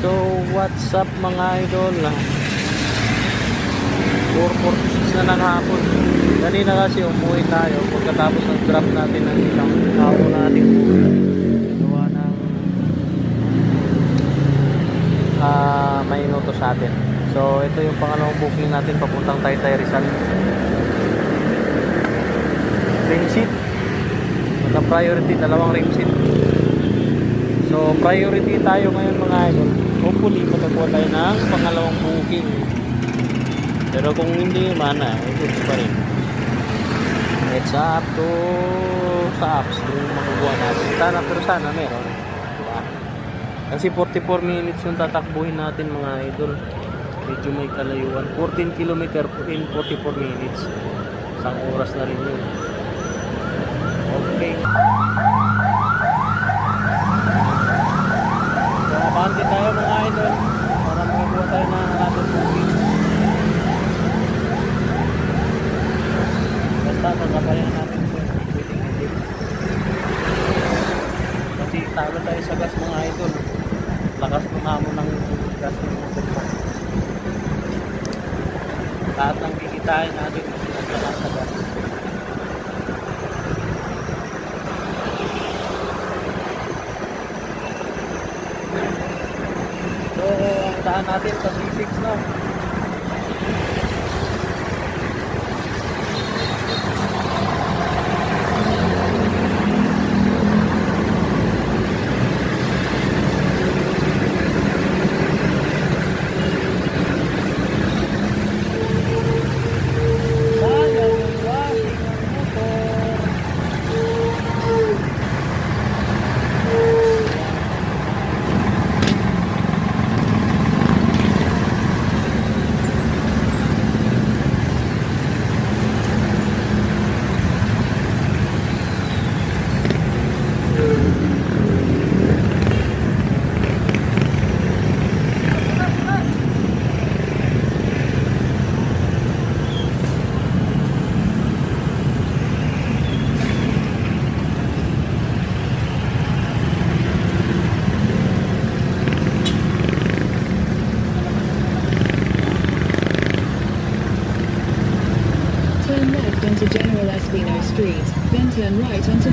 So what's up mga idol? 4:46 na ng hapon. Kanina kasi umuwi tayo pagkatapos ng drop natin ng isang tao natin gawa ng may inutos sa atin. So ito yung pangalawang booking natin papuntang Taytay Rizal. Ring seat. Naka-priority, dalawang ring seat. So priority tayo ngayon mga idol. Hopefully makakuha tayo ng pangalawang booking. Pero kung hindi man goods pa rin. It's up to sa apps kung makukuha natin. Sana meron. Diba? Kasi 44 minutes yung tatakbuhin natin mga idol. Medyo may kalayuan. 14 km in 44 minutes. Isang oras na rin yun. Okay. So, abante tayo mga idol para makakuha tayo ng ating booking. Basta magkapayan natin ito. Kasi talo tayo sa gas mga idol. Lakas ng hamon ng gas ng motor ko. Lahat ng kikitain natin naglakas sa gas. So, ang daan natin sa C6 no. Turn left onto General Espino Street, then turn right onto